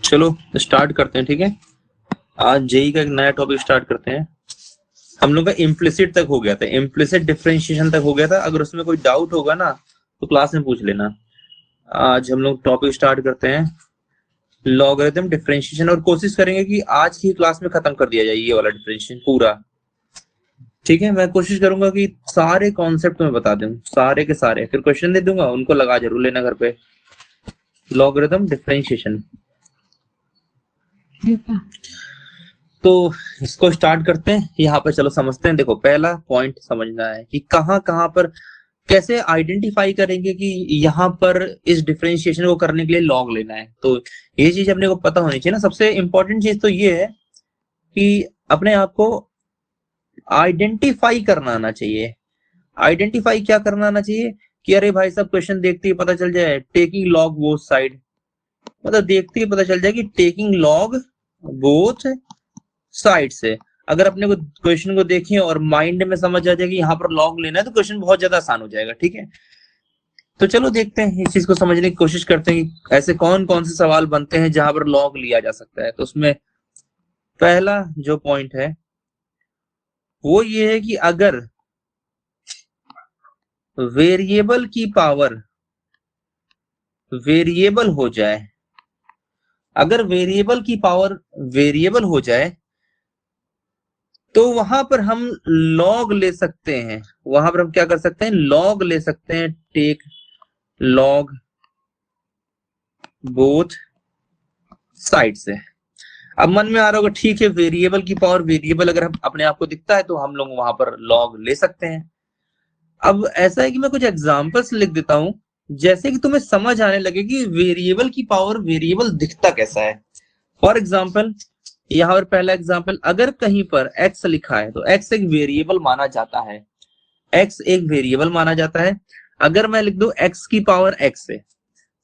चलो स्टार्ट करते हैं, ठीक है। आज जेई का एक नया टॉपिक स्टार्ट करते हैं। हम लोग का इम्प्लिसिट तक हो गया था, इम्प्लिसिट डिफरेंशिएशन तक हो गया था। अगर उसमें कोई डाउट होगा ना तो क्लास में पूछ लेना। आज हम लोग टॉपिक स्टार्ट करते हैं लॉगरिथम डिफरेंशिएशन, और कोशिश करेंगे कि आज की क्लास में खत्म कर दिया जाए ये वाला डिफरेंशिएशन पूरा, ठीक है। मैं कोशिश करूंगा कि सारे कॉन्सेप्ट में बता दूं, सारे के सारे। फिर क्वेश्चन दे दूंगा, उनको लगा जरूर लेना घर पे। लॉगरिथम डिफरेंशिएशन, तो इसको स्टार्ट करते हैं। यहाँ पर चलो समझते हैं। देखो, पहला पॉइंट समझना है कि कहाँ कहाँ पर कैसे आइडेंटिफाई करेंगे कि यहाँ पर इस डिफरेंशिएशन को करने के लिए लॉग लेना है। तो ये चीज अपने को पता होनी चाहिए ना। सबसे इंपॉर्टेंट चीज तो ये है कि अपने आप को आइडेंटिफाई करना आना चाहिए। आइडेंटिफाई क्या करना आना चाहिए कि अरे भाई साहब, क्वेश्चन देखते ही पता चल जाए टेकिंग लॉग बोथ साइड, मतलब देखते ही पता चल जाए कि टेकिंग लॉग बोथ साइड से। अगर अपने को क्वेश्चन को देखें और माइंड में समझ आ जाए कि यहाँ पर लॉग लेना है तो क्वेश्चन बहुत ज्यादा आसान हो जाएगा, ठीक है। तो चलो देखते हैं, इस चीज को समझने की कोशिश करते हैं कि ऐसे कौन कौन से सवाल बनते हैं जहां पर लॉग लिया जा सकता है। तो उसमें पहला जो पॉइंट है वो ये है कि अगर वेरिएबल की पावर वेरिएबल हो जाए, अगर वेरिएबल की पावर वेरिएबल हो जाए तो वहां पर हम लॉग ले सकते हैं। वहां पर हम क्या कर सकते हैं, लॉग ले सकते हैं। टेक लॉग बोथ साइड से। अब मन में आ रहा होगा, ठीक है, वेरिएबल की पावर वेरिएबल अगर हम अपने आप को दिखता है तो हम लोग वहां पर लॉग ले सकते हैं। अब ऐसा है कि मैं कुछ एग्जांपल्स लिख देता हूं, जैसे कि तुम्हें समझ आने लगे कि वेरिएबल की पावर वेरिएबल दिखता कैसा है। फॉर एग्जाम्पल, यहाँ पर पहला एग्जाम्पल, अगर कहीं पर x लिखा है तो x एक वेरिएबल माना जाता है। x एक वेरिएबल माना जाता है। अगर मैं लिख दूं x की पावर x है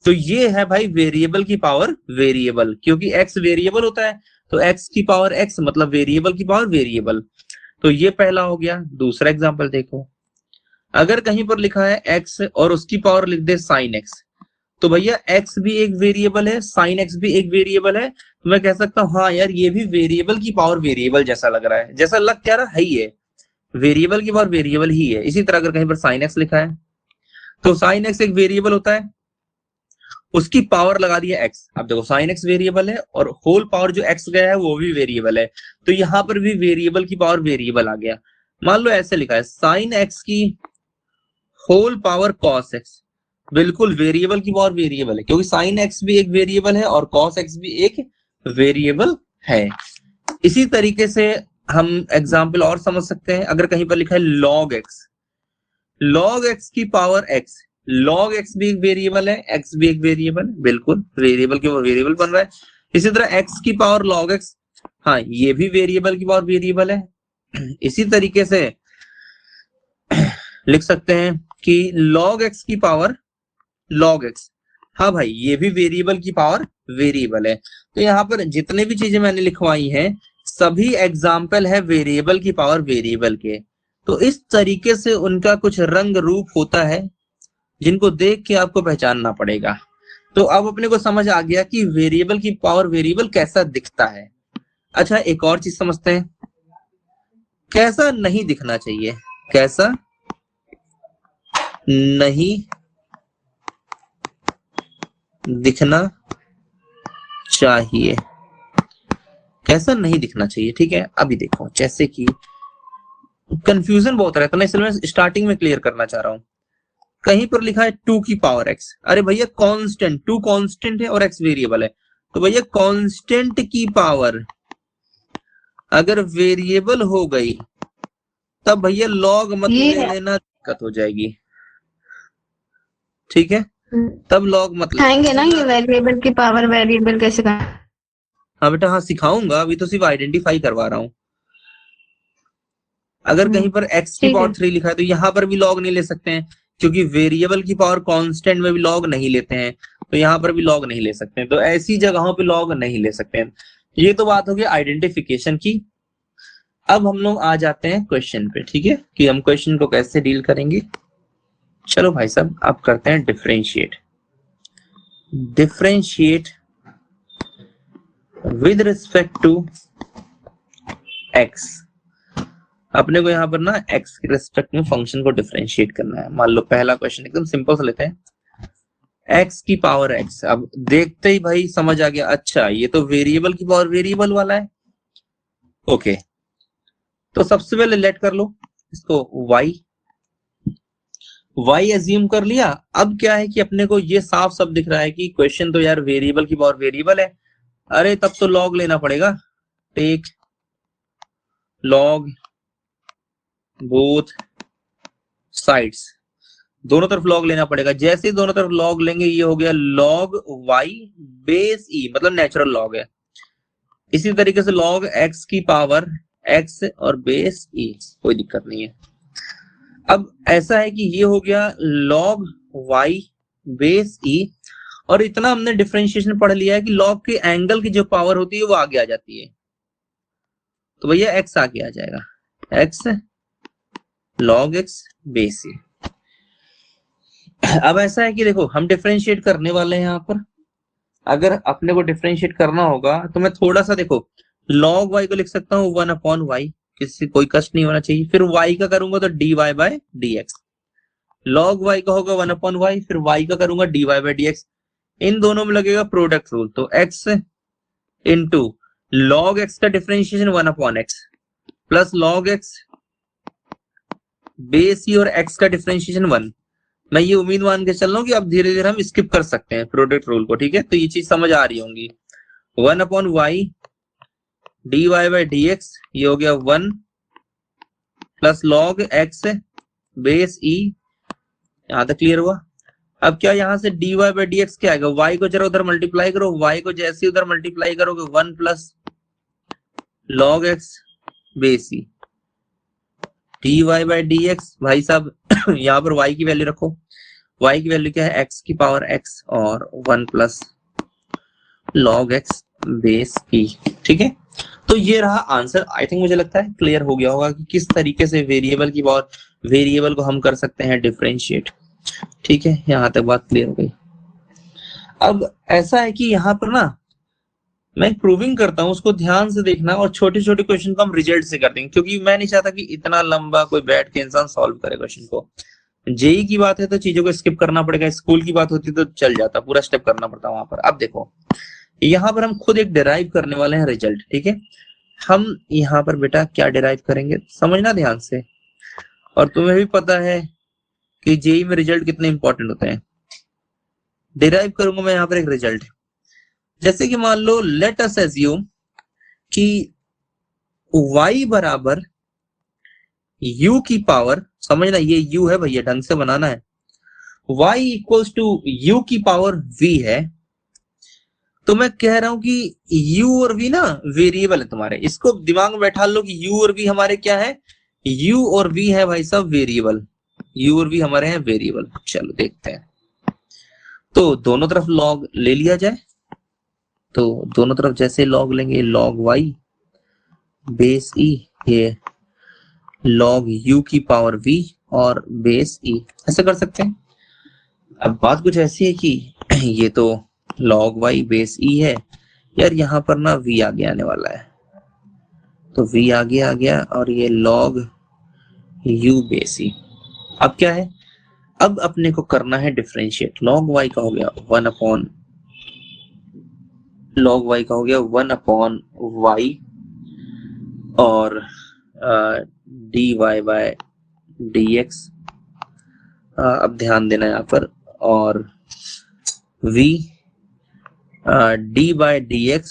तो ये है भाई वेरिएबल की पावर वेरिएबल, क्योंकि x वेरिएबल होता है तो x की पावर x मतलब वेरिएबल की पावर वेरिएबल। तो ये पहला हो गया। दूसरा एग्जाम्पल देखो, अगर कहीं पर लिखा है x और उसकी पावर लिख दे साइन x, तो भैया x भी एक वेरिएबल है, साइन x भी एक वेरिएबल है। तो मैं कह सकता हूँ हाँ यार, ये भी वेरिएबल की पावर वेरिएबल जैसा लग रहा है। जैसा लग क्या रहा है ही है, वेरिएबल की पावर वेरिएबल ही है। इसी तरह अगर कहीं पर साइन x लिखा है तो साइन x एक वेरिएबल होता है, उसकी पावर लगा दिया x। अब देखो, साइन x वेरिएबल है और होल पावर जो x गया है वो भी वेरिएबल है, तो यहाँ पर भी वेरिएबल की पावर वेरिएबल आ गया। मान लो ऐसे लिखा है साइन x की होल पावर कॉस x, बिल्कुल वेरिएबल की पावर वेरिएबल है, क्योंकि साइन x भी एक वेरिएबल है और कॉस x भी एक वेरिएबल है। इसी तरीके से हम एग्जाम्पल और समझ सकते हैं। अगर कहीं पर लिखा है लॉग x, लॉग x की पावर x, लॉग x भी एक वेरिएबल है, x भी एक वेरिएबल, बिल्कुल वेरिएबल की पावर वेरिएबल बन रहा है। इसी तरह x की पावर log x, हाँ ये भी वेरिएबल की पावर वेरिएबल है। इसी तरीके से लिख सकते हैं कि log x की पावर log x, हाँ भाई ये भी वेरिएबल की पावर वेरिएबल है। तो यहाँ पर जितने भी चीजें मैंने लिखवाई हैं सभी एग्जाम्पल है वेरिएबल की पावर वेरिएबल के। तो इस तरीके से उनका कुछ रंग रूप होता है जिनको देख के आपको पहचानना पड़ेगा। तो अब अपने को समझ आ गया कि वेरिएबल की पावर वेरिएबल कैसा दिखता है। अच्छा, एक और चीज समझते हैं, कैसा नहीं दिखना चाहिए, कैसा नहीं दिखना चाहिए, कैसा नहीं दिखना चाहिए, ठीक है। अभी देखो, जैसे कि कंफ्यूजन बहुत रहता है ना, इसलिए मैं स्टार्टिंग में क्लियर करना चाह रहा हूं। कहीं पर लिखा है 2 की पावर x, अरे भैया कांस्टेंट, 2 कांस्टेंट है और x वेरिएबल है, तो भैया कांस्टेंट की पावर अगर वेरिएबल हो गई तब भैया लॉग मत ले लेना, दिक्कत हो जाएगी, ठीक है। तब लॉग मत सिखाएंगे ना ये वेरिएबल की पावर वेरिएबल कैसे करना। हाँ बेटा, हाँ सिखाऊंगा, अभी तो सिर्फ आइडेंटिफाई करवा रहा हूं। अगर कहीं पर x की पावर 3 लिखा है तो यहाँ पर भी लॉग नहीं ले सकते हैं, क्योंकि वेरिएबल की पावर कांस्टेंट में भी लॉग नहीं लेते हैं, तो यहाँ पर भी लॉग नहीं ले सकते हैं। तो ऐसी जगहों पे लॉग नहीं ले सकते हैं। ये तो बात हो गई आइडेंटिफिकेशन की। अब हम लोग आ जाते हैं क्वेश्चन पे, ठीक है, कि हम क्वेश्चन को कैसे डील करेंगे। चलो भाई साहब, अब करते हैं differentiate with respect to x. अपने को यहाँ पर ना एक्स के रिस्पेक्ट में फंक्शन को डिफरेंशिएट करना है। मान लो पहला क्वेश्चन एकदम सिंपल से लेते हैं, एक्स की पावर एक्स। अब देखते ही भाई समझ आ गया, अच्छा ये तो वेरिएबल की पावर वेरिएबल वाला है। ओके, तो सबसे पहले लेट कर लो इसको y एज्यूम कर लिया। अब क्या है कि अपने को ये साफ साफ दिख रहा है कि क्वेश्चन तो यार वेरिएबल की पावर वेरिएबल है। अरे तब तो लॉग लेना पड़ेगा, टेक लॉग बोथ साइड्स, दोनों तरफ लॉग लेना पड़ेगा। जैसे ही दोनों तरफ लॉग लेंगे, ये हो गया लॉग y बेस e, मतलब नेचुरल लॉग है। इसी तरीके से लॉग x की पावर x और बेस e, कोई दिक्कत नहीं है। अब ऐसा है कि ये हो गया log y बेस e, और इतना हमने डिफरेंशिएशन पढ़ लिया है कि log के एंगल की जो पावर होती है वो आगे आ जाती है, तो भैया x आगे आ जाएगा, x log x base e। अब ऐसा है कि देखो हम डिफरेंशिएट करने वाले हैं यहाँ पर। अगर अपने को डिफरेंशिएट करना होगा तो मैं थोड़ा सा देखो log y को लिख सकता हूँ 1/y, किसी कोई कष्ट नहीं होना चाहिए। फिर y का करूंगा तो dy by dx, log y का होगा 1/y, फिर y का करूंगा dy बाय dx। इन दोनों में लगेगा प्रोडक्ट रूल, तो x इंटू log x का differentiation 1/x plus log x base e और x का डिफरेंशिएशन 1। मैं ये उम्मीद मान के चल रहा हूँ कि अब धीरे धीरे हम स्किप कर सकते हैं प्रोडक्ट रूल को, ठीक है। तो ये चीज समझ आ रही होंगी, 1/y dy बाय dx, ये हो गया 1 plus log x base e। यहां तक क्लियर हुआ। अब क्या यहां से dy बाय dx क्या आएगा, y को जरा उधर मल्टीप्लाई करो, y को जैसे उधर मल्टीप्लाई करोगे 1 plus log x base e dy by dx। भाई साहब यहाँ पर y की वैल्यू रखो, y की वैल्यू क्या है, x की पावर x और 1 plus log x base e, ठीक है। तो ये रहा आंसर। आई थिंक मुझे लगता है क्लियर हो गया होगा कि किस तरीके से वेरिएबल की पावर वेरिएबल को हम कर सकते हैं डिफरेंशिएट, ठीक है। यहाँ तक बात क्लियर हो गई। अब ऐसा है कि यहाँ पर ना मैं प्रूविंग करता हूँ, उसको ध्यान से देखना, और छोटे छोटे क्वेश्चन को हम रिजल्ट से कर देंगे, क्योंकि मैं नहीं चाहता कि इतना लंबा कोई बैठ के इंसान सॉल्व करे क्वेश्चन को। जेई की बात है तो चीजों को स्किप करना पड़ेगा, स्कूल की बात होती तो चल जाता, पूरा स्टेप करना पड़ता वहां पर। अब देखो यहाँ पर हम खुद एक डिराइव करने वाले हैं रिजल्ट, ठीक है। हम यहाँ पर बेटा क्या डिराइव करेंगे समझना ध्यान से, और तुम्हें भी पता है कि जेई में रिजल्ट कितने इंपॉर्टेंट होते हैं। डिराइव करूंगा मैं यहाँ पर एक रिजल्ट, जैसे कि मान लो लेट अस एज्यूम कि y बराबर u की पावर, समझना ये u है भैया, ढंग से बनाना है, y इक्वल्स टू u की पावर v है। तो मैं कह रहा हूं कि u और v ना वेरिएबल है तुम्हारे, इसको दिमाग में बैठा लो कि u और v हमारे क्या है, u और v है भाई साहब वेरिएबल, u और v हमारे हैं वेरिएबल। चलो देखते हैं, तो दोनों तरफ लॉग ले लिया जाए। तो दोनों तरफ जैसे लॉग लेंगे, log y बेस e, ये log u की पावर v और बेस e, ऐसे कर सकते हैं। अब बात कुछ ऐसी है कि ये तो log y बेस e है यार, यहाँ पर ना v आगे आने वाला है, तो v आगे आ गया और ये log u बेस e। अब क्या है, अब अपने को करना है डिफरेंशिएट। log y का हो गया 1/y और dy बाय dx। अब ध्यान देना यहाँ पर, और v d by dx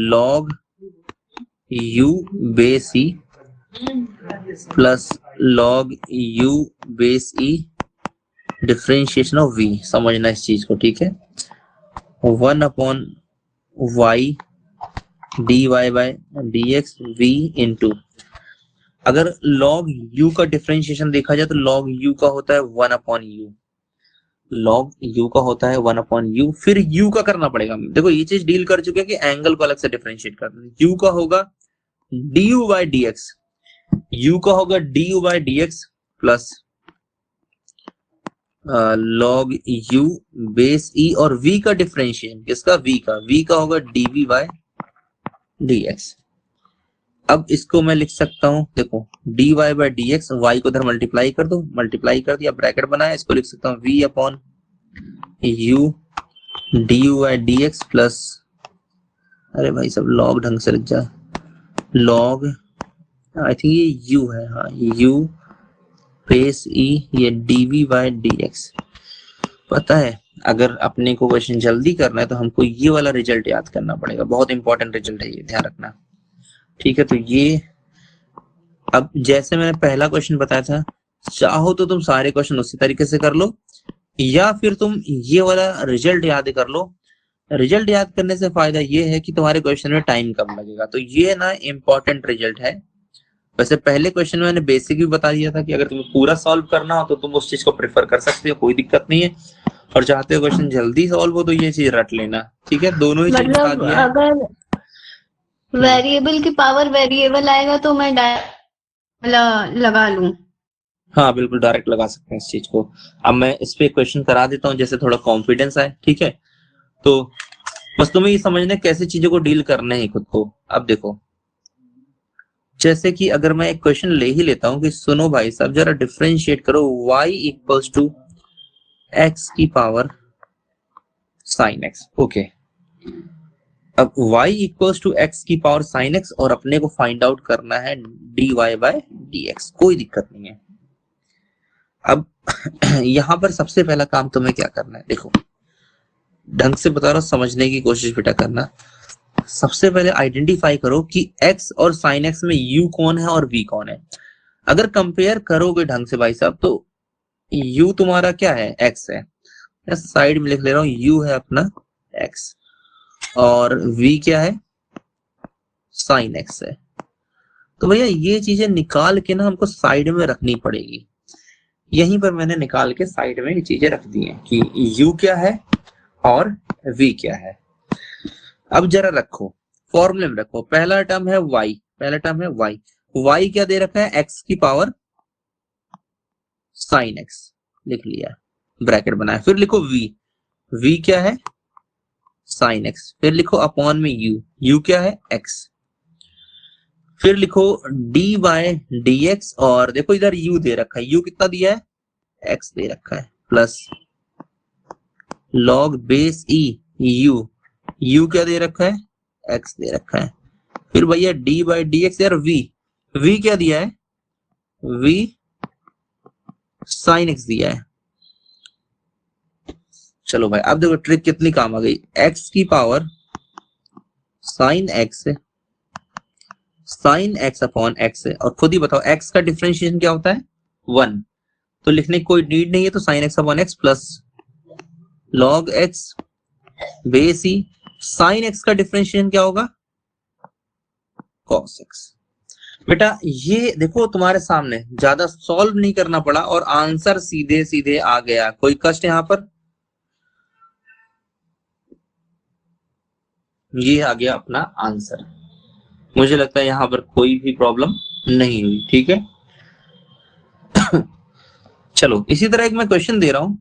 log u base e plus log u base e differentiation of v। समझना इस चीज को, ठीक है। 1/y dy by dx v into, अगर log u का डिफरेंशिएशन देखा जाए तो log u का होता है 1/u, log u का होता है 1/u। फिर u का करना पड़ेगा, देखो ये चीज डील कर चुके हैं कि एंगल को अलग से डिफरेंशिएट करना है। u का होगा D U by D X, U का होगा D U by D X plus log U base E, और v का डिफरेंशिएशन किसका, v का होगा dv बाय dx। अब इसको मैं लिख सकता हूं, देखो dy बाय dx, y को इधर मल्टीप्लाई कर दो, मल्टीप्लाई कर दिया, ब्रैकेट बनाया, इसको लिख सकता हूं v upon u du by dx plus, अरे भाई सब लॉग ढंग से लिख जा, लॉग आई थिंक ये u है, हाँ u बेस ई, ये dv बाय dx। पता है अगर अपने को क्वेश्चन जल्दी करना है तो हमको ये वाला रिजल्ट याद करना पड़ेगा, बहुत इंपॉर्टेंट रिजल्ट है ये, ध्यान रखना। ठीक है, तो ये अब जैसे मैंने पहला क्वेश्चन बताया था, चाहो तो तुम सारे क्वेश्चन उसी तरीके से कर लो, या फिर तुम ये वाला रिजल्ट याद कर लो। रिजल्ट याद करने से फायदा ये है कि तुम्हारे क्वेश्चन में टाइम कम लगेगा, तो ये ना इम्पोर्टेंट रिजल्ट है। वैसे पहले क्वेश्चन में मैंने बेसिक भी बता दिया था कि अगर तुम्हें पूरा सॉल्व करना हो तो तुम उस चीज को प्रेफर कर सकते हो, कोई दिक्कत नहीं है, और चाहते हो क्वेश्चन जल्दी सॉल्व हो तो ये चीज रट लेना। ठीक है, दोनों ही चीज बता मतलब दिया। अगर वेरिएबल की पावर वेरिएबल आएगा तो मैं लगा लूं? हाँ बिल्कुल, डायरेक्ट लगा सकते हैं इस चीज को। अब मैं इस पे क्वेश्चन करा देता हूँ जैसे थोड़ा कॉन्फिडेंस आए। ठीक है, तो बस तुम्हें ये समझना कैसे चीजों को डील करना है खुद को। अब देखो, जैसे कि अगर मैं एक क्वेश्चन ले ही लेता हूं कि सुनो भाई साहब जरा डिफरेंशिएट करो y इक्वल्स टू x की पावर sin x। ओके, अब y इक्वल्स टू x की पावर sin x और अपने को फाइंड आउट करना है dy बाय dx, कोई दिक्कत नहीं है। अब यहां पर सबसे पहला काम तुम्हें क्या करना है, देखो ढंग से बता रहा हूं, समझने की कोशिश बेटा करना। सबसे पहले आइडेंटिफाई करो कि x और sin x में u कौन है और v कौन है। अगर कंपेयर करोगे ढंग से भाई साहब तो u तुम्हारा क्या है, x है, मैं साइड में लिख ले रहा हूं, u है अपना x, और v क्या है, sin x है। तो भैया ये चीजें निकाल के ना हमको साइड में रखनी पड़ेगी। यहीं पर मैंने निकाल के साइड में ये चीजें रख दी हैं कि u क्या है और v क्या है। अब जरा रखो, फॉर्मूले में रखो, पहला टर्म है y, पहला टर्म है y, y क्या दे रखा है, x की पावर sin x, लिख लिया, ब्रैकेट बनाया, फिर लिखो v, v क्या है sin x, फिर लिखो अपॉन में u, u क्या है x, फिर लिखो d बाय dx, और देखो इधर u दे रखा है, u कितना दिया है, x दे रखा है, plus log base e u, u क्या दे रखा है, x दे रखा है, फिर भैया d बाई डी एक्स, यार v क्या दिया है, v sin x दिया है। चलो भाई अब देखो ट्रिक कितनी काम आ गई, x की power sin x upon x है, और खुद ही बताओ x का डिफरेंशिएशन क्या होता है, 1, तो लिखने की कोई नीड नहीं है, तो sin x upon x plus log x base E, sin x का डिफरेंशिएशन क्या होगा, cos x। बेटा ये देखो तुम्हारे सामने, ज्यादा सॉल्व नहीं करना पड़ा और आंसर सीधे सीधे आ गया, कोई कष्ट यहां पर, ये आ गया अपना आंसर। मुझे लगता है यहां पर कोई भी प्रॉब्लम नहीं हुई। ठीक है, चलो इसी तरह एक मैं क्वेश्चन दे रहा हूं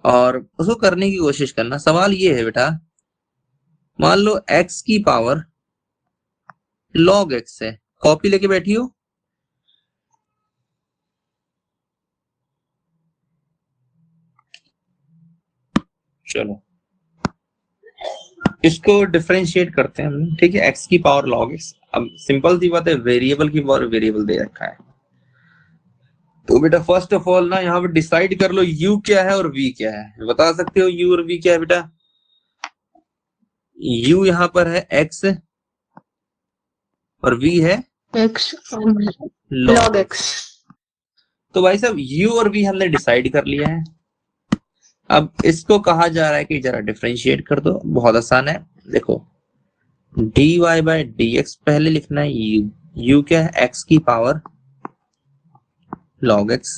और उसको करने की कोशिश करना। सवाल ये है बेटा, मान लो x की पावर log x है, कॉपी लेके बैठी हो, चलो इसको डिफरेंशिएट करते हैं हम। ठीक है, x की पावर log x, अब सिंपल सी बात है, वेरिएबल की पावर वेरिएबल दे रखा है, तो बेटा फर्स्ट ऑफ ऑल ना यहाँ पे डिसाइड कर लो u क्या है और v क्या है। बता सकते हो u और v क्या है बेटा, u यहाँ पर है x और v है x log x। तो भाई साहब u और v हमने डिसाइड कर लिया है। अब इसको कहा जा रहा है कि जरा डिफरेंशिएट कर दो, बहुत आसान है, देखो dy बाय dx पहले लिखना है, u क्या है, x की पावर log x,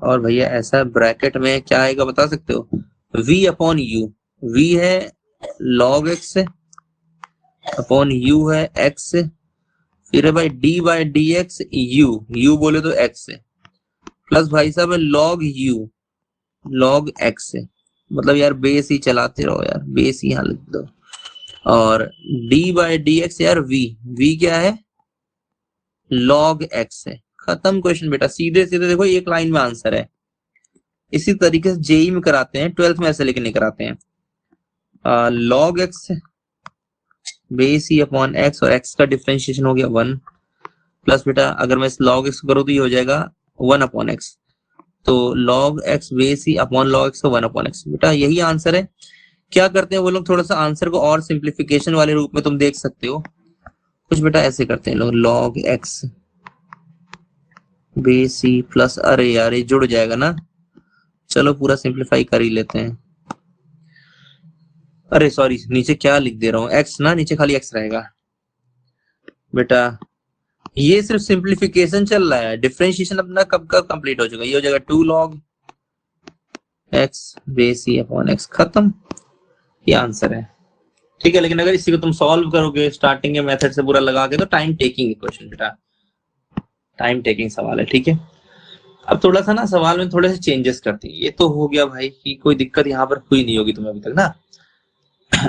और भैया ऐसा ब्रैकेट में क्या आएगा बता सकते हो, v अपॉन u, v है log x अपॉन यू है एक्स, फिर है भाई D by D X you बोले तो एक्स है, प्लस भाई साहब है लॉग यू लॉग एक्स है। मतलब यार बेस ही चलाते रहो यार, बेस ही यहाँ लिख दो। और डी बाई डी एक्स यार वी क्या है लॉग एक्स है। खत्म क्वेश्चन बेटा, सीधे सीधे देखो एक लाइन में आंसर है। इसी तरीके से जेई में कराते हैं, 12th में ऐसे लेके नहीं कराते हैं। लॉग एक्स बेस ही अपॉन एक्स, और एक्स का डिफरेंशिएशन हो गया 1 प्लस बेटा अगर मैं इस लॉग एक्स करूँ तो ये हो जाएगा 1 अपॉन एक्स, तो लॉग एक्स बेस ही अपॉन लॉग एक्स का 1 अपॉन एक्स। बेटा यही आंसर है। क्या करते हैं वो लोग, थोड़ा सा आंसर को और सिंप्लीफिकेशन वाले रूप में तुम देख सकते हो कुछ बेटा ऐसे करते हैं लोग, लॉग एक्स बेस ही प्लस, अरे यार ये जुड़ जाएगा ना, चलो पूरा सिंप्लीफाई कर ही लेते हैं। अरे सॉरी नीचे क्या लिख दे रहा हूँ, एक्स ना, नीचे खाली एक्स रहेगा बेटा। ये सिर्फ सिंप्लीफिकेशन चल रहा है, डिफरेंशिएशन अपना कब कब कंप्लीट हो चुका है। ये हो जाएगा 2 लॉग एक्स बेस ही अपॉन एक्स, खत्म, ये आंसर है। ठीक है, लेकिन अगर इसी को तुम सॉल्व करोगे स्टार्टिंग के मेथड से पूरा लगा के तो टाइम टेकिंग क्वेश्चन बेटा, टाइम टेकिंग सवाल है। ठीक है, अब थोड़ा सा ना सवाल में थोड़े से चेंजेस करते हैं। ये तो हो गया भाई कि कोई दिक्कत यहाँ पर हुई नहीं होगी तुम्हें अभी तक ना।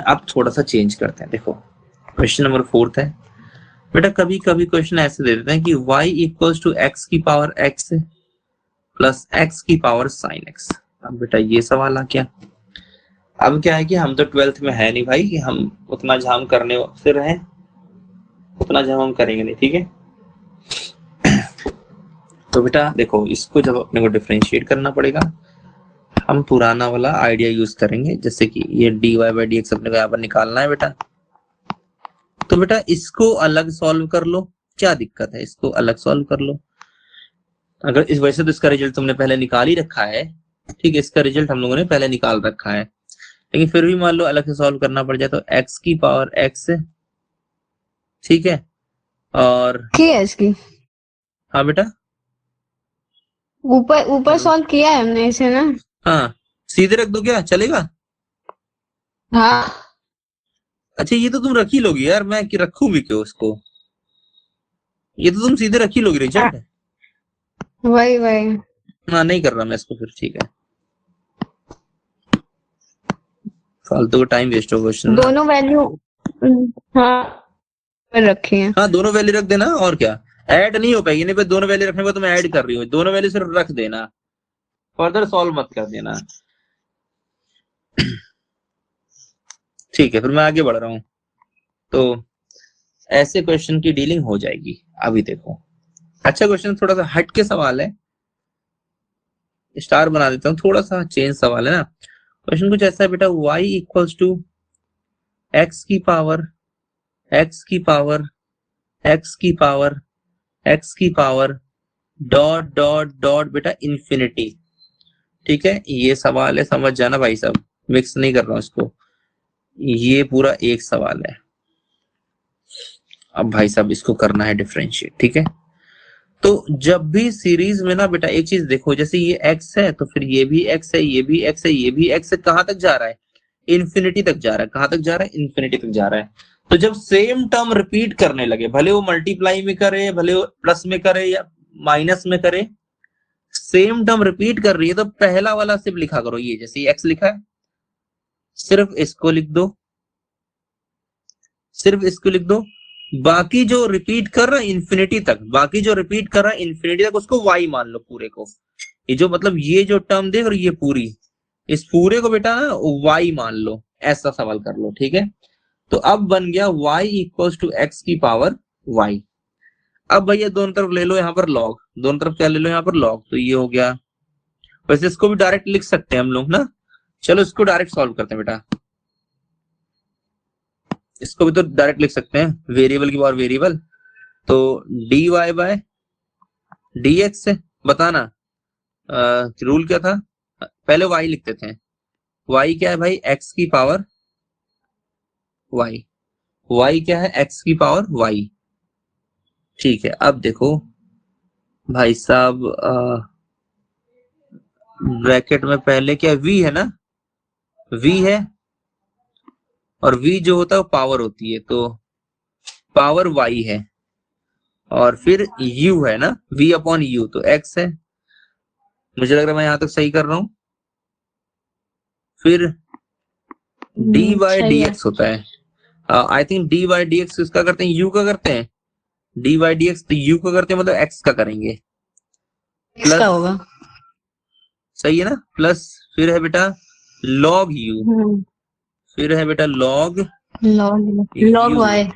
अब थोड़ा सा चेंज करते हैं। देखो क्वेश्चन नंबर 4 है बेटा, कभी कभी क्वेश्चन ऐसे दे देते हैं कि y इक्वल्स टू एक्स की पावर x प्लस एक्स की पावर साइन x। अब बेटा ये सवाल आ गया। अब क्या है कि हम तो 12th में है नहीं भाई कि हम उतना झाम करने से रहे, उतना झाम हम करेंगे नहीं। ठीक है, तो बेटा देखो इसको जब अपने को डिफरेंशिएट करना पड़ेगा, हम पुराना वाला आइडिया यूज करेंगे, जैसे कि ये d y by D x अपने को यहाँ पर निकालना है बेटा। तो बेटा इसको अलग सॉल्व कर लो, क्या दिक्कत है, इसको अलग सॉल्व कर लो। अगर इस वजह से तो इसका रिजल्ट तुमने पहले निकाल ही रखा है, ठीक है, इसका रिजल्ट हम लोगों ने पहले निकाल रखा है, लेकिन फिर भी मान लो अलग से सॉल्व करना पड़ जाए तो एक्स की पावर एक्स, ठीक है, और इसकी हाँ बेटा ऊपर ऊपर सॉल्व किया है हमने इसे ना। हाँ सीधे रख दो, क्या चलेगा? हाँ अच्छा ये तो तुम रख ही लोगी यार, मैं कि रखूं भी क्यों उसको, ये तो तुम सीधे रख ही लोगी रिजल्ट। वही हाँ नहीं कर रहा मैं इसको फिर, ठीक है, फालतू का टाइम वेस्ट होगा क्वेश्चन। दोनों वैल्यू हाँ रखे हैं। हाँ दोनों वैल्यू रख देना, और क्या, ऐड नहीं हो पाएगी, नहीं पे दोनों वैल्यू रखने पर तुम ऐड कर रही हो, दोनों वैल्यू सिर्फ रख देना, फर्दर सॉल्व मत कर देना। ठीक है, फिर मैं आगे बढ़ रहा हूं, तो ऐसे क्वेश्चन की डीलिंग हो जाएगी। अभी देखो अच्छा क्वेश्चन, थोड़ा सा हट के सवाल है, स्टार बना देता हूँ, थोड़ा सा चेंज सवाल है ना। क्वेश्चन कुछ ऐसा है बेटा, y इक्वल्स टू एक्स की पावर एक्स की पावर एक्स की पावर एक्स की पावर डॉट डॉट डॉट बेटा इंफिनिटी। ठीक है, ये सवाल है, समझ जाना भाई साहब, मिक्स नहीं कर रहा हूं इसको, ये पूरा एक सवाल है। अब भाई साहब इसको करना है डिफरेंशिएट। ठीक है, तो जब भी सीरीज में ना बेटा एक चीज देखो, जैसे ये x है तो फिर ये भी x है, ये भी x है, ये भी x है, कहां तक जा रहा है, इन्फिनिटी तक जा रहा है। कहां तक जा रहा है, इन्फिनिटी तक जा रहा है। तो जब सेम टर्म रिपीट करने लगे, भले वो मल्टीप्लाई में करे, भले वो प्लस में करे या माइनस में करे, सेम टर्म रिपीट कर रही है तो पहला वाला सिर्फ लिखा करो, ये जैसे x लिखा है सिर्फ इसको लिख दो, सिर्फ इसको लिख दो। बाकी जो रिपीट कर रहा है इन्फिनिटी तक, बाकी जो रिपीट कर रहा है इन्फिनिटी तक, उसको y मान लो पूरे को। ये जो मतलब ये जो टर्म देख और ये पूरी, इस पूरे को बेटा y मान लो, ऐसा सवाल कर लो। ठीक है, तो अब बन गया y इक्वल्स टू एक्स की पावर y। अब भैया दोनों तरफ ले लो यहाँ पर लॉग, दोनों तरफ क्या ले लो यहाँ पर लॉग, तो ये हो गया। वैसे इसको भी डायरेक्ट लिख सकते हैं हम लोग ना, चलो इसको डायरेक्ट सॉल्व करते हैं बेटा, इसको भी तो डायरेक्ट लिख सकते हैं, वेरिएबल की पावर वेरिएबल, तो d y by d x से बताना रूल क्या था, पहले y लिखते थे, y क्या है भाई x की पावर y क्या है x की पावर y। ठीक है, अब देखो भाई साहब ब्रैकेट में पहले क्या v है ना, v है, और v जो होता है वो पावर होती है, तो पावर y है और फिर u है ना, v अपॉन u, तो x है। मुझे लग रहा है मैं यहां तक सही कर रहा हूं। फिर dy सही है। dx होता है। आई थिंक dy dx किसका करते हैं, u का करते हैं। dy dx तो u का करते हैं, मतलब x का करेंगे। इसका प्लस, होगा। सही है ना, प्लस फिर है बेटा log u, फिर है बेटा log लॉग u, वाई।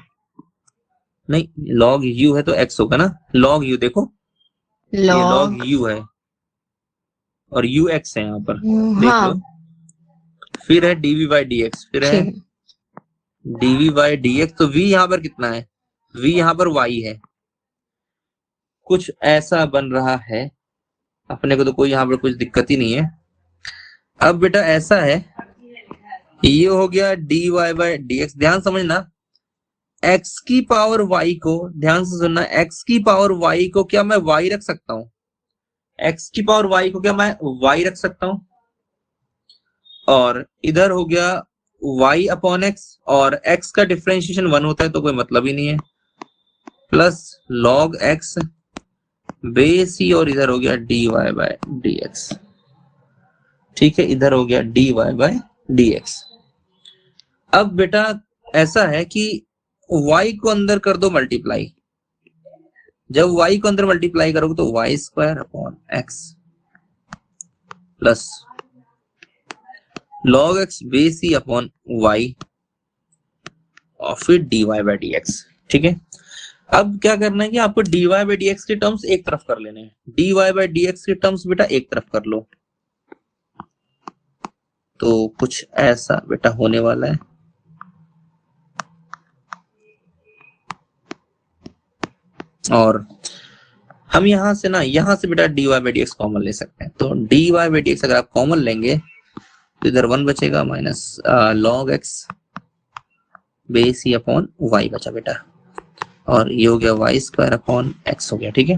नहीं log u है तो x होगा ना, log u देखो, ये log लॉग u है और u x है यहाँ पर, देख हाँ लो। फिर है dv by dx, फिर है ठीक। dv by dx, तो v यहाँ पर कितना है, v यहाँ पर y है। कुछ ऐसा बन रहा है, अपने को तो कोई यहाँ पर कुछ दिक्कत ही नहीं है। अब बेटा ऐसा है, ये हो गया dy by dx, ध्यान समझना, x की पावर y को, ध्यान से सुनना, x की पावर y को क्या मैं y रख सकता हूँ, x की पावर y को क्या मैं y रख सकता हूँ, और इधर हो गया y अपॉन x, और x का डिफरेंशिएशन 1 होता है तो कोई मतलब ही नहीं है, प्लस log x बेस ही, और इधर हो गया dy बाय dx। ठीक है, इधर हो गया dy बाय dx। अब बेटा ऐसा है कि y को अंदर कर दो मल्टीप्लाई, जब y को अंदर मल्टीप्लाई करोगे तो y square upon x plus log x base ही अपॉन y और फिर dy बाय dx। ठीक है, अब क्या करना है कि आपको dy बाय dx के टर्म्स एक तरफ कर लेने हैं, dy बाय dx के टर्म्स बेटा एक तरफ कर लो, तो कुछ ऐसा बेटा होने वाला है। और हम यहां से ना, यहां से बेटा dy बाय dx कॉमन ले सकते हैं, तो dy बाय dx अगर आप कॉमन लेंगे तो इधर 1 बचेगा, माइनस log x बेस ही अपॉन y बचा बेटा, और ये हो गया y स्क्वायर अपॉन x हो गया। ठीक है,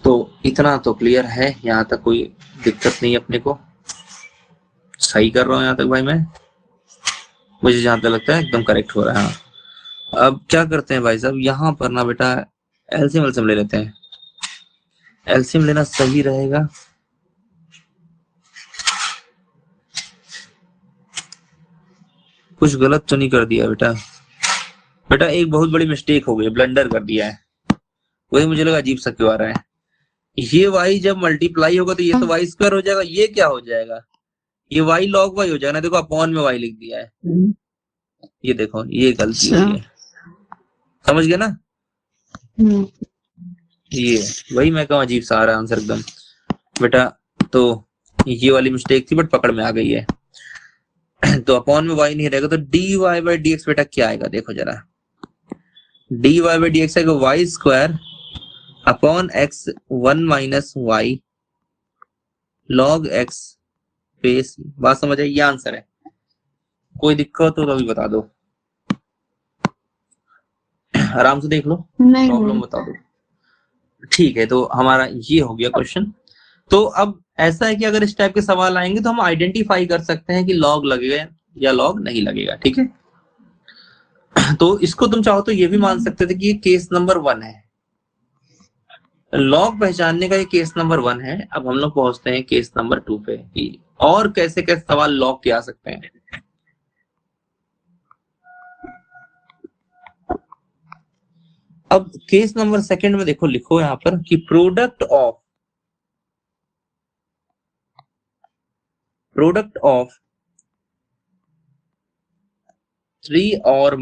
तो इतना तो क्लियर है, यहाँ तक कोई दिक्कत नहीं अपने को, सही कर रहा हूँ यहाँ तक भाई मैं, मुझे जहां तक लगता है एकदम करेक्ट हो रहा है। हाँ, अब क्या करते हैं भाई साहब, यहाँ पर ना बेटा एलसीएम ले लेते हैं, एलसीएम लेना सही रहेगा। कुछ गलत तो नहीं कर दिया बेटा, बेटा एक बहुत बड़ी मिस्टेक हो गई, ब्लंडर कर दिया है, वही मुझे लगा अजीब सा क्यों आ रहा है। ये y जब मल्टीप्लाई होगा तो ये तो y स्क्वायर हो जाएगा, ये क्या हो जाएगा, ये y log y हो जाएगा ना, देखो अपॉन में y लिख दिया है, ये देखो ये गलती हुई है, समझ गए ना। ये वही मैं कहूँ अजीब सा आ रहा है आंसर एकदम बेटा, तो ये वाली मिस्टेक थी बट पकड़ में आ गई है। तो अपॉन में y नहीं रहेगा तो dy बाय dx बेटा क्या आएगा, देखो जरा, dy बाय dx आएगा y square upon x 1 minus y log x base, बात समझ आई, ये आंसर है। कोई दिक्कत हो तो अभी बता दो, आराम से देख लो, प्रॉब्लम बता दो। ठीक है, तो हमारा ये हो गया क्वेश्चन। तो अब ऐसा है कि अगर इस टाइप के सवाल आएंगे तो हम आइडेंटिफाई कर सकते हैं कि लॉग लगेगा या लॉग नहीं लगेगा। ठीक है, तो इसको तुम चाहो तो ये भी मान सकते थे कि ये केस नंबर 1 है, लॉग पहचानने का ये केस नंबर 1 है। अब हम लोग पहुंचते हैं केस नंबर 2 पे कि और कैसे कैसे सवाल लॉग के आ सकते हैं। अब केस नंबर 2 में देखो, लिखो यहाँ पर कि product of 3 or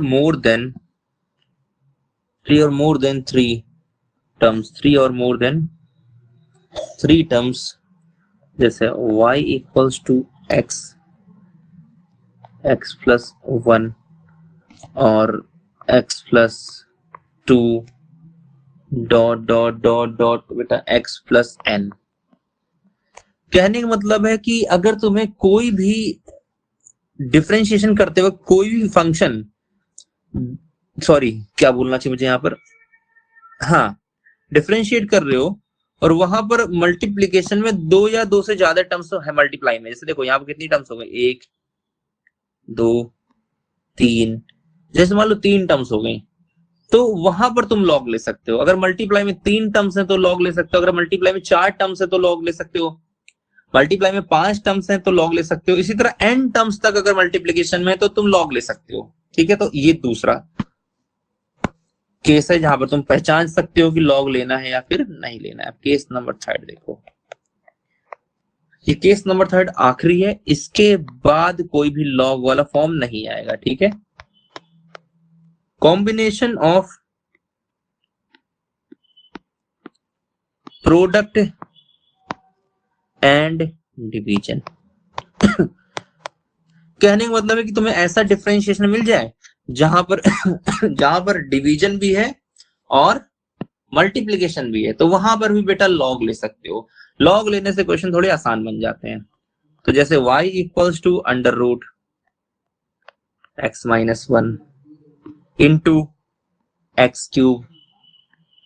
more than 3 terms, 3 or more than 3 terms, जैसे y equals to x plus 1 और x plus 2 डॉट बेटा x plus n। कहने का मतलब है कि अगर तुम्हें कोई भी डिफरेंशिएशन करते वक्त कोई भी फंक्शन, सॉरी क्या बोलना चाहिए मुझे यहाँ पर, हाँ डिफरेंशिएट कर रहे हो और वहां पर मल्टीप्लीकेशन में 2 या 2 से ज्यादा टर्म्स है मल्टीप्लाई में, जैसे देखो यहाँ पर कितनी टर्म्स हो गई, 1 2 3, जैसे मान लो 3 टर्म्स हो गई, तो वहां पर तुम लॉग ले सकते हो। अगर मल्टीप्लाई में 3 टर्म्स है तो लॉग ले सकते हो, अगर मल्टीप्लाई में 4 टर्म्स है तो लॉग ले सकते हो, मल्टीप्लाई में 5 टर्म्स है तो लॉग ले सकते हो। इसी तरह n टर्म्स तक अगर मल्टीप्लीकेशन में है तो तुम लॉग ले सकते हो। ठीक है, तो ये दूसरा केस है जहां पर तुम पहचान सकते हो कि लॉग लेना है या फिर नहीं लेना है। केस नंबर 3 देखो, ये केस नंबर 3 आखिरी है, इसके बाद कोई भी लॉग वाला फॉर्म नहीं आएगा। ठीक है, combination of product and division. कहने का मतलब है कि तुम्हें ऐसा डिफरेंशिएशन मिल जाए जहां पर डिवीजन भी है और मल्टीप्लिकेशन भी है, तो वहां पर भी बेटा लॉग ले सकते हो। लॉग लेने से क्वेश्चन थोड़े आसान बन जाते हैं। तो जैसे y equals to under root x minus 1 into x cube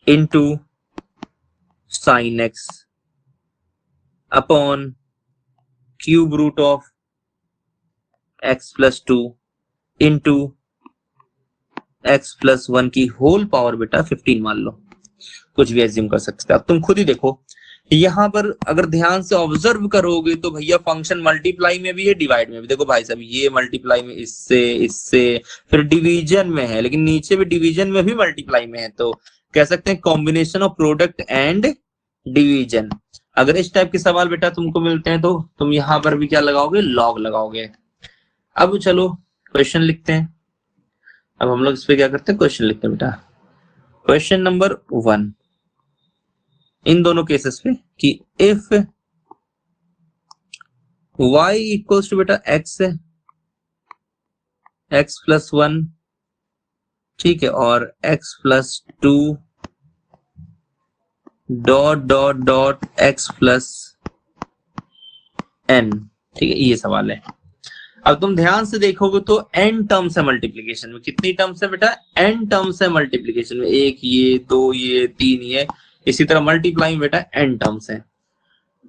into sine x upon cube root of x plus 2 into x plus 1 की होल पावर बेटा 15 मान लो, कुछ भी एज्यूम कर सकते हो। अब तुम खुद ही देखो, यहाँ पर अगर ध्यान से ऑब्जर्व करोगे तो भैया फंक्शन मल्टीप्लाई में भी है, डिवाइड में भी। देखो भाई साहब, ये मल्टीप्लाई में इससे फिर डिवीजन में है, लेकिन नीचे भी डिवीजन में भी मल्टीप्लाई में है, तो कह सकते हैं combination of product and division. अगर इस टाइप के सवाल बेटा तुमको मिलते हैं तो तुम यहाँ पर भी क्या लगाओगे, लॉग लगाओगे। अब चलो क्वेश्चन लिखते हैं। अब हम लोग इस पे क्या करते हैं, क्वेश्चन लिखते हैं बेटा। क्वेश्चन नंबर 1 इन दोनों केसेस पे कि इफ y इक्वल्स टू बेटा x प्लस 1, ठीक है, और x plus 2 dot dot dot x plus n, ठीक है, ये सवाल है। अब तुम ध्यान से देखोगे तो n टर्म्स है मल्टीप्लिकेशन में। कितनी टर्म्स है बेटा, n टर्म्स है मल्टीप्लिकेशन में, 1 ये 2 ये 3 ये, इसी तरह मल्टीप्लाई में बेटा n टर्म्स है।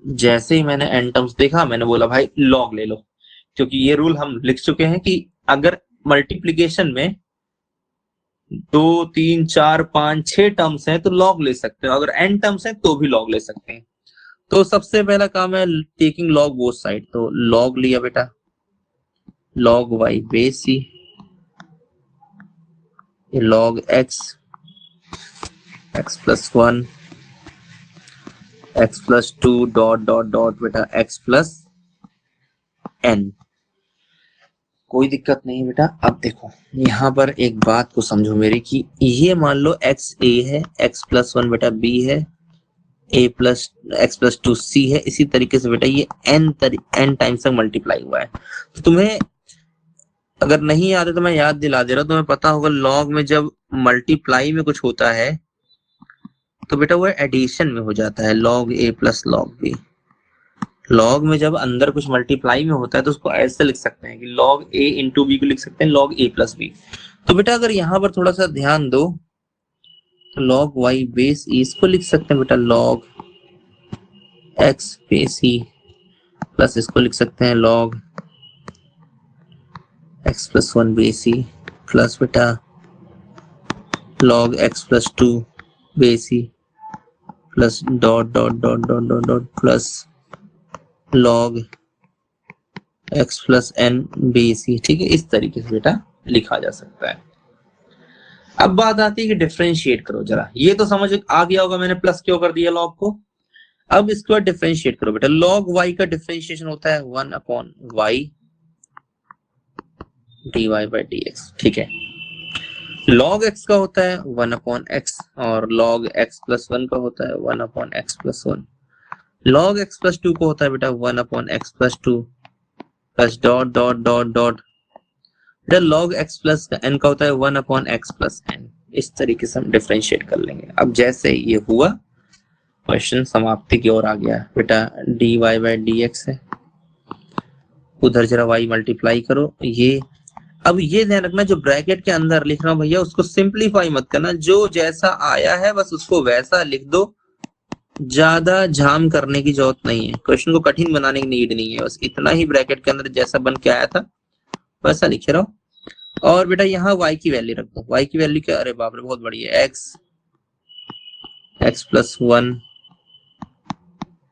जैसे ही मैंने n टर्म्स देखा, मैंने बोला भाई लॉग ले लो, क्योंकि ये रूल हम लिख चुके हैं कि अगर मल्टीप्लिकेशन में 2 3 4 5 6 टर्म्स हैं तो लॉग ले सकते हो, अगर n टर्म्स हैं तो भी लॉग ले सकते हैं। तो सबसे पहला काम है टेकिंग लॉग बोथ साइड, तो लॉग लिया बेटा, log y base c, log x plus 1 x plus 2 dot dot dot बेटा x प्लस n। कोई दिक्कत नहीं बेटा। अब देखो यहाँ पर एक बात को समझो मेरी, कि ये मान लो x a है, x प्लस 1 बेटा b है, a plus x plus 2 c है। इसी तरीके से बेटा ये n टाइम्स तक मल्टीप्लाई हुआ है। तो तुम्हें अगर नहीं याद है तो मैं याद दिला दे रहा हूं, तुम्हें पता होगा लॉग में जब मल्टीप्लाई में कुछ होता है तो बेटा वो एडिशन में हो जाता है, log a plus log b। Log में जब अंदर कुछ मल्टीप्लाई में होता है तो उसको ऐसे लिख सकते हैं कि लॉग a इंटू बी को लिख सकते हैं लॉग a प्लस बी। तो बेटा अगर यहाँ पर थोड़ा सा ध्यान दो तो लॉग y बेस e इसको लिख सकते हैं बेटा log x base e, plus इसको लिख सकते हैं log x plus 1 base e, plus बेटा log x plus 2 base e, plus dot dot dot dot dot dot plus log x plus n base e। ठीक है, इस तरीके से बेटा लिखा जा सकता है। अब बात आती है कि डिफरेंशिएट करो जरा। ये तो समझ आ गया होगा मैंने प्लस क्यों कर दिया लॉग को। अब इसके बाद डिफरेंशिएट करो बेटा। log y का डिफरेंशिएशन होता है 1 upon y dy by dx, ठीक है। log x का होता है 1 अपॉन x, और log x प्लस 1 का होता है 1 upon x plus 1। log x plus 2 को होता है बेटा 1 upon x plus 2, plus dot dot dot dot बेटा log x प्लस n का होता है 1 अपॉन x प्लस n। इस तरीके से हम डिफरेंशिएट कर लेंगे। अब जैसे ये हुआ, क्वेश्चन समाप्ति की ओर आ गया बेटा। dy बाई dx है, उधर जरा y मल्टीप्लाई करो। ये अब ये ध्यान रखना, जो ब्रैकेट के अंदर लिख रहा हूं भैया उसको सिंपलीफाई मत करना, जो जैसा आया है बस उसको वैसा लिख दो, ज्यादा झाम करने की जरूरत नहीं है। क्वेश्चन को कठिन बनाने की नीड नहीं है, बस इतना ही ब्रैकेट के अंदर जैसा बन के आया था वैसा लिखे रहो। और बेटा यहाँ y की वैल्यू रख दो। y की वैल्यू क्या, अरे बाप रे बहुत बढ़िया, x plus 1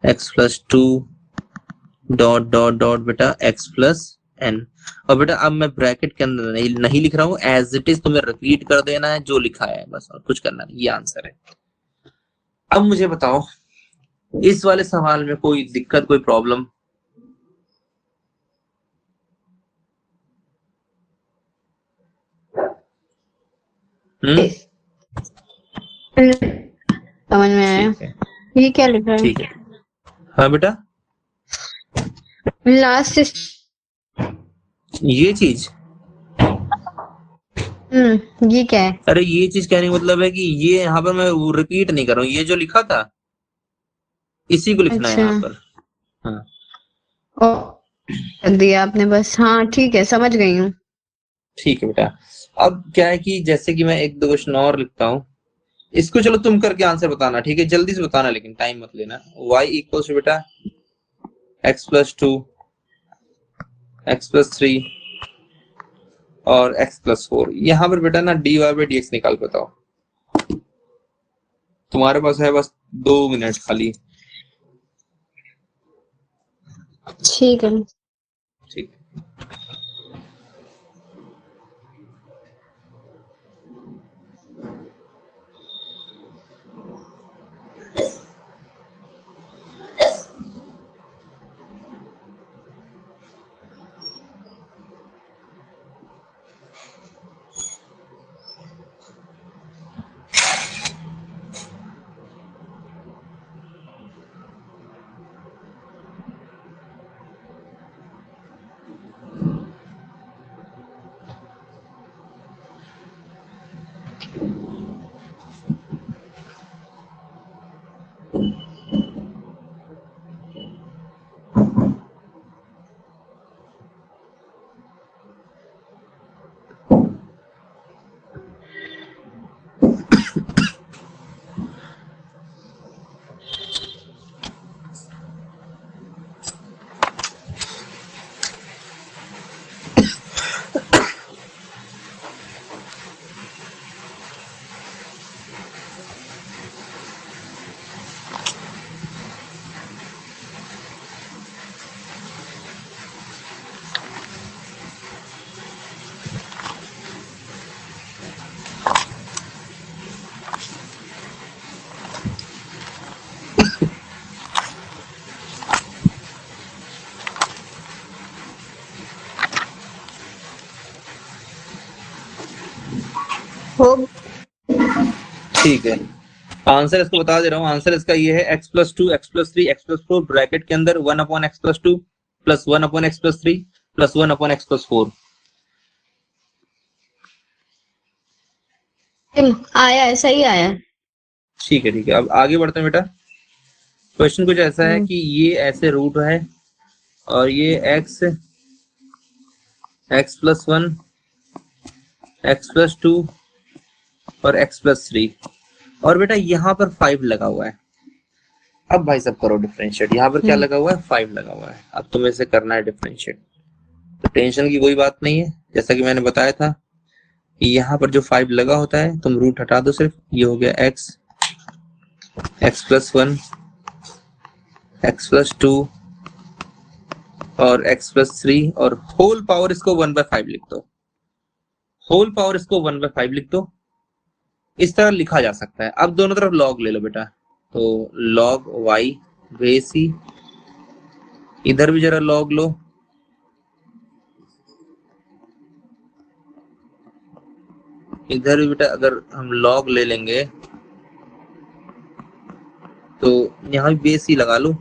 x plus 2 dot dot dot बेटा x प्लस n। और बेटा अब मैं ब्रैकेट के अंदर नहीं लिख रहा हूँ, एज इट इज तुम्हें रिपीट कर देना है जो लिखा है बस, और कुछ करना नहीं, ये आंसर है। अब मुझे बताओ इस वाले सवाल में कोई दिक्कत, कोई प्रॉब्लम? समझ में आया। ठीक है, ये क्या लिखा है? ठीक है। हाँ बेटा, लास्ट ये चीज, ये क्या है? अरे ये चीज कहने का मतलब है कि ये यहाँ पर मैं रिपीट नहीं कर रहा हूँ, ये जो लिखा था इसी को लिखना है अच्छा। यहाँ पर। हाँ कर दिया आपने बस। हाँ ठीक है, समझ गई हूँ। ठीक है बेटा। अब क्या है कि जैसे कि मैं एक दो क्वेश्चन और लिखता हूँ, इसको चलो तुम करके आंसर बताना, ठीक है? जल्दी से बताना, लेकिन टाइम मत लेना। y इक्वल्स टू बेटा x प्लस 2 x प्लस 3 और x प्लस 4। यहाँ पर बेटा ना dy बाई dx निकाल बताओ। तुम्हारे पास है बस 2 मिनट खाली। ठीक है। ठीक। हो ठीक है, आंसर इसको बता दे रहा हूँ। आंसर इसका ये है x plus 2 x plus 3 x plus 4 bracket के अंदर 1 upon x plus 2 plus 1 upon x plus 3 plus 1 upon x plus 4। आया है, सही आया है। ठीक है, ठीक है। अब आगे बढ़ते हैं बेटा। क्वेश्चन कुछ ऐसा है कि ये ऐसे रूट है और ये x प्लस 1 x प्लस 2 और x प्लस 3, और बेटा यहाँ पर 5 लगा हुआ है। अब भाई सब करो डिफरेंशिएट। यहाँ पर क्या लगा हुआ है? 5 लगा हुआ है। अब तुम्हें इसे करना है डिफरेंशिएट, तो टेंशन की कोई बात नहीं है। जैसा कि मैंने बताया था, यहाँ पर जो 5 लगा होता है तुम रूट हटा दो सिर्फ। ये हो गया x प्लस 1 x प्लस 2 और x प्लस 3 और होल पावर इसको 1/5 लिख दो। होल पावर इसको 1/5 लिख दो। इस तरह लिखा जा सकता है। अब दोनों तरफ लॉग ले लो बेटा, तो log y बेस ही, इधर भी जरा लॉग लो, इधर भी बेटा अगर हम लॉग ले लेंगे तो यहाँ भी बेस ही लगा लो।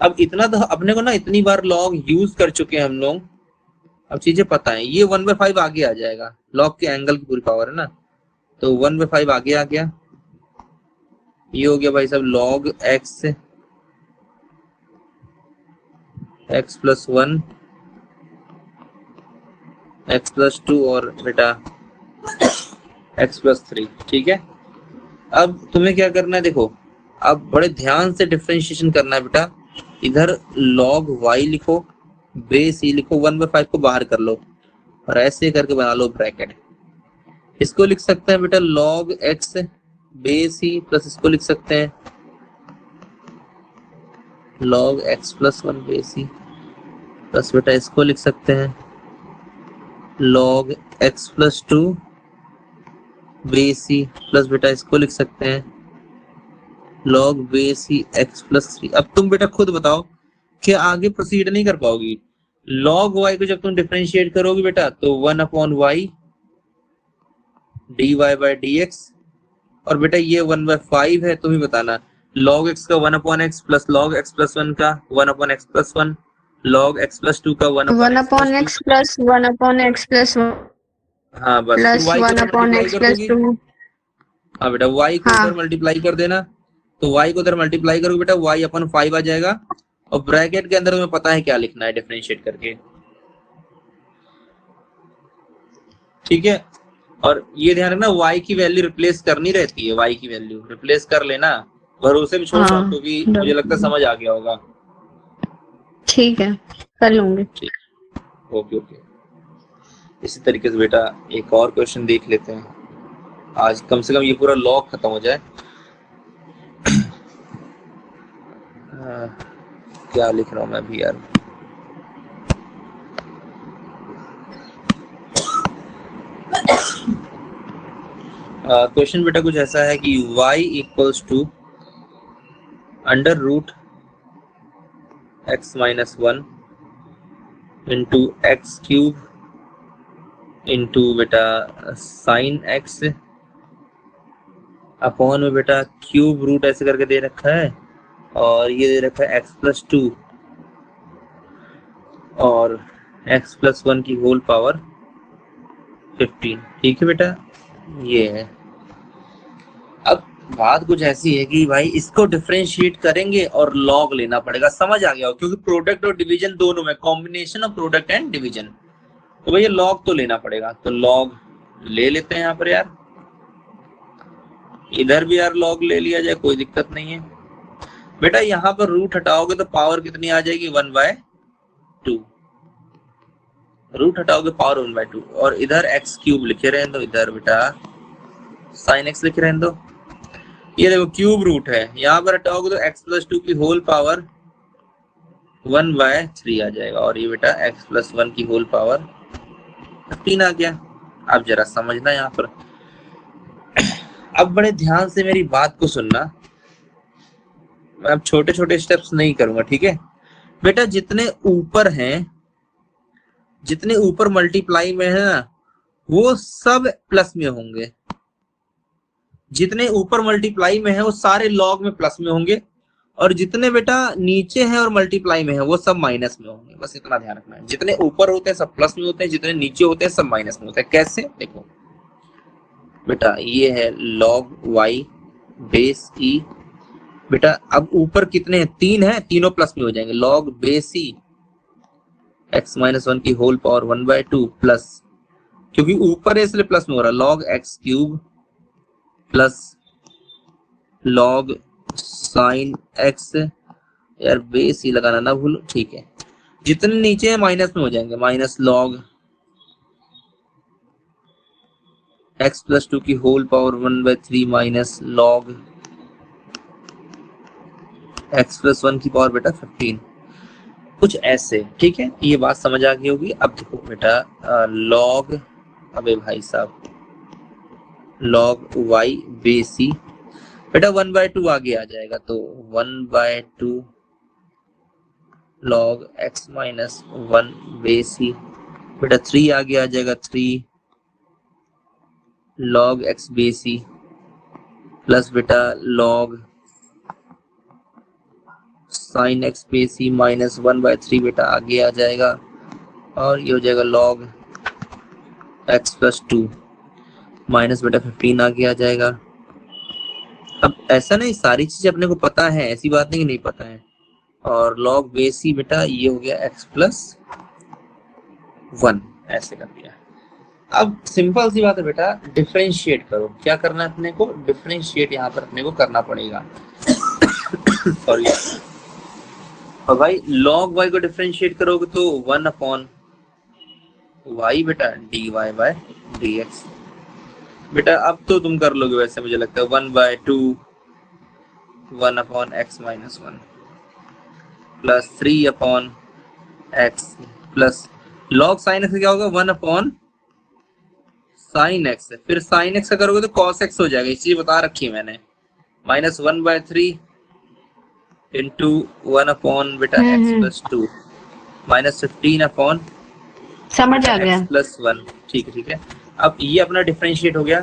अब इतना तो अपने को ना इतनी बार लॉग यूज कर चुके हैं हम लोग, अब चीजें पता है। ये 1/5 आगे आ जाएगा, लॉग के एंगल की पूरी पावर है ना, तो 1/5 आगे आ गया। ये हो गया भाई साहब log x plus 1 x plus 2 और बेटा x प्लस 3। ठीक है, अब तुम्हें क्या करना है देखो, अब बड़े ध्यान से डिफरेंशिएशन करना है बेटा। इधर log y लिखो, बेस ही लिखो, 1/5 को बाहर कर लो, और ऐसे करके बना लो ब्रैकेट। इसको लिख सकते हैं बेटा log x बेस ही प्लस इसको लिख सकते हैं log x प्लस 1 बेस ही प्लस बेटा इसको लिख सकते हैं log x प्लस 2 बेस ही प्लस बेटा इसको लिख सकते हैं log बेस ही x प्लस 3। अब तुम बेटा खुद बताओ कि आगे प्रोसीड नहीं कर पाओगी। log y को जब तुम डिफरेंशिएट करोगे बेटा तो 1/y dy by dx, और बेटा ये 1/5 है, तुम ही बताना log x का 1/x plus log x plus 1 का 1/x plus 1 log x plus 2 का 1/x प्लस 1/x प्लस 1 हाँ बस प्लस y को 1/x प्लस 2। हाँ बेटा y को उधर मल्टीप्लाई कर देना, तो y को उधर मल्टीप्लाई करोगे बेटा y/5 आ जाएगा, और ब्रैकेट के अंदर तुम्हें पता है क्या लिखना है डिफरेंशिएट करके, ठीक है। और ये ध्यान रखना y की वैल्यू रिप्लेस करनी रहती है, y की वैल्यू रिप्लेस कर लेना, भरोसे भी छोड़ दो क्योंकि मुझे लगता है समझ आ गया होगा। ठीक है कर लूंगी। ठीक ओके ओके। इसी तरीके से बेटा एक और क्वेश्चन देख लेते हैं, आज कम से कम ये पूरा लॉग खत्म हो जाए। क्या लिख रहा हूं मैं अभी यार, क्वेश्चन बेटा कुछ ऐसा है कि y equals to under root x minus 1 into x cube into बेटा साइन x अपॉन में बेटा क्यूब रूट ऐसे करके दे रखा है, और ये दे रखा है x प्लस 2 और x प्लस 1 की होल पावर 15। ठीक है बेटा ये है। अब बात कुछ ऐसी है कि भाई इसको डिफरेंशिएट करेंगे और लॉग लेना पड़ेगा, समझ आ गया हो, क्योंकि प्रोडक्ट और डिवीजन दोनों में combination of product and division, तो भैया लॉग तो लेना पड़ेगा, तो लॉग ले लेते हैं यहाँ पर यार, इधर भी यार लॉग ले लिया जाए कोई दिक्कत नहीं है बेटा। यहाँ पर रूट हटाओगे तो पावर कितनी आ जाएगी 1/2, रूट हटाओगे पावर 1/2, और इधर एक्स क्यूब लिखे रहने दो, इधर बेटा साइन एक्स लिखे रहने दो। ये देखो क्यूब रूट है, यहाँ पर हटाओगे तो x प्लस 2 की होल पावर 1/3 आ जाएगा, और ये बेटा x प्लस 1 की होल पावर 15 आ गया। अब जरा समझना यहाँ पर, अब बड़े ध्यान से मेरी बात को सुनना, मैं अब छोटे छोटे स्टेप्स नहीं करूंगा, ठीक है बेटा। जितने ऊपर हैं, जितने ऊपर मल्टीप्लाई में है ना वो सब प्लस में होंगे, जितने ऊपर मल्टीप्लाई में है वो सारे लॉग में प्लस में होंगे, और जितने बेटा नीचे हैं और मल्टीप्लाई में है वो सब माइनस में होंगे। बस इतना ध्यान रखना है, जितने ऊपर होते हैं सब प्लस में होते हैं, जितने नीचे होते हैं सब माइनस में होते हैं। कैसे देखो बेटा, ये है log y बेस e बेटा। अब ऊपर कितने हैं, 3 है, तीनों प्लस में हो जाएंगे, log base e x minus 1 की होल पावर 1/2 प्लस, क्योंकि ऊपर है इसलिए प्लस में हो रहा है, log x cube plus log sine x, यार बेस ही लगाना ना भूलो, ठीक है। जितने नीचे है माइनस में हो जाएंगे, माइनस log x प्लस 2 की whole power 1/3 minus log x plus 1 की पावर बेटा 15, कुछ ऐसे, ठीक है। ये बात समझ आ गई होगी। अब देखो बेटा log, अबे भाई साहब log y बेस ही बेटा 1/2 आगे आ जाएगा, तो 1/2 log x माइनस 1 बेस ही बेटा 3 आगे आ जाएगा, 3 log x बेस ही प्लस बेटा log साइन x बेस ही माइनस 1/3 बेटा आगे आ जाएगा, और ये हो जाएगा log x प्लस 2 माइनस बेटा 15 आगे आ जाएगा। अब ऐसा नहीं सारी चीजें अपने को पता है, ऐसी बात नहीं कि नहीं पता है। और log बेस ही बेटा ये हो गया x प्लस 1, ऐसे कर दिया। अब सिंपल सी बात है बेटा, डिफरेंशिएट करो। क्या करना है अपने को, डिफरेंशिएट यहाँ पर अपने को करना पड़ेगा। सॉरी। और भाई log y को डिफरेंशिएट करोगे तो 1/, y बेटा dy बाय dx। बेटा अब तो तुम कर लोगे वैसे, मुझे लगता है 1/2 1/x-1 plus 3/x plus log sin x क्या होगा 1/sin x, फिर sin x का करोगे तो cos x हो जाएगा, इसी बता रखी है मैंने, -1/3 इंटू 1 बेटा x प्लस 2 -15 समझ आ गया। x plus 1। ठीक है। अब ये अपना डिफरेंशिएट हो गया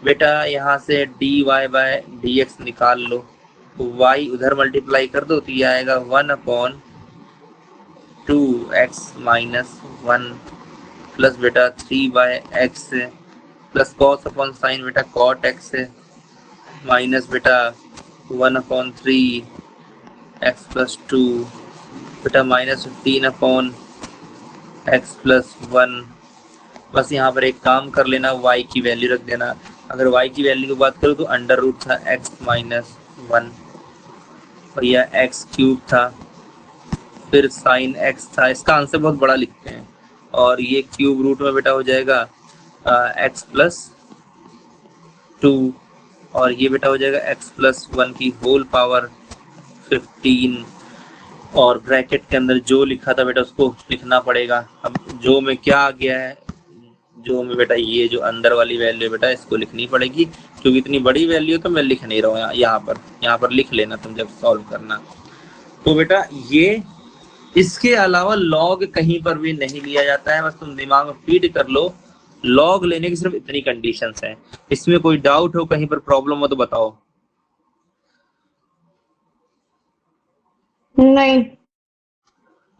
बेटा, यहाँ से dy बाय dx निकाल लो, y उधर मल्टीप्लाई कर दो तो ये आएगा 1/2x-1 प्लस बेटा 3/x plus cos upon sine बेटा cot x माइनस बेटा 1/3x प्लस 2 बेटा -15/x प्लस 1। बस यहाँ पर एक काम कर लेना, y की वैल्यू रख देना। अगर y की वैल्यू की बात करो तो अंडर रूट था x-1 और यह x³ था, फिर साइन x था, इसका आंसर बहुत बड़ा लिखते हैं, और ये क्यूब रूट में बेटा हो जाएगा x प्लस 2 और ये बेटा हो जाएगा x प्लस 1 की होल पावर 15 और ब्रैकेट के अंदर जो लिखा था बेटा उसको लिखना पड़ेगा। अब जो में क्या आ गया है, जो में बेटा ये जो अंदर वाली वैल्यू बेटा इसको लिखनी पड़ेगी, क्योंकि इतनी बड़ी वैल्यू तो मैं लिख नहीं रहा हूँ, यहाँ पर लिख लेना तुम जब सॉल्व करना। तो बेटा ये इसके अलावा लॉग कहीं पर भी नहीं लिया जाता है, बस तुम दिमाग में फीड कर लो, लॉग लेने की सिर्फ इतनी कंडीशंस हैं। इसमें कोई डाउट हो, कहीं पर प्रॉब्लम हो तो बताओ। नहीं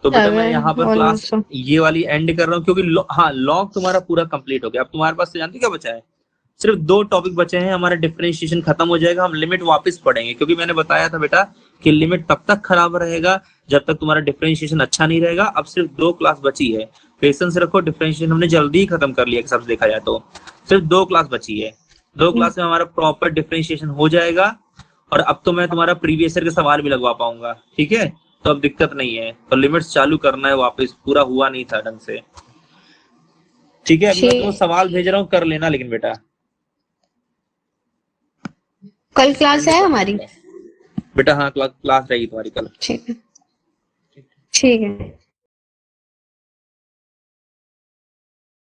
तो बेटा मैं यहाँ पर क्लास ये वाली एंड कर रहा हूँ, क्योंकि लॉग तुम्हारा पूरा कंप्लीट हो गया। अब तुम्हारे पास से जानते क्या बचा है, सिर्फ 2 टॉपिक बचे हैं, हमारा डिफरेंशिएशन खत्म हो जाएगा, हम लिमिट वापस पढ़ेंगे, क्योंकि मैंने बताया था बेटा कि लिमिट तब तक खराब रहेगा जब तक तुम्हारा डिफरेंशिएशन अच्छा नहीं रहेगा। अब सिर्फ 2 क्लास बची है, पेशेंस रखो, डिफरेंशिएशन हमने जल्दी ही खत्म कर लिया सब देखा जाए तो, सिर्फ 2 क्लास बची है। 2 क्लास में हमारा प्रॉपर डिफरेंशिएशन हो जाएगा, और अब तो मैं तुम्हारा प्रीवियस ईयर के सवाल भी लगवा पाऊंगा, ठीक है, तो अब दिक्कत नहीं है। तो लिमिट्स चालू करना है वापस, पूरा हुआ नहीं था ढंग से, ठीक है। अभी मैं तुम्हें सवाल भेज रहा हूँ, कर लेना लेकिन बेटा। कल क्लास है हमारी बेटा? हाँ क्लास रहेगी तुम्हारी कल। ठीक है।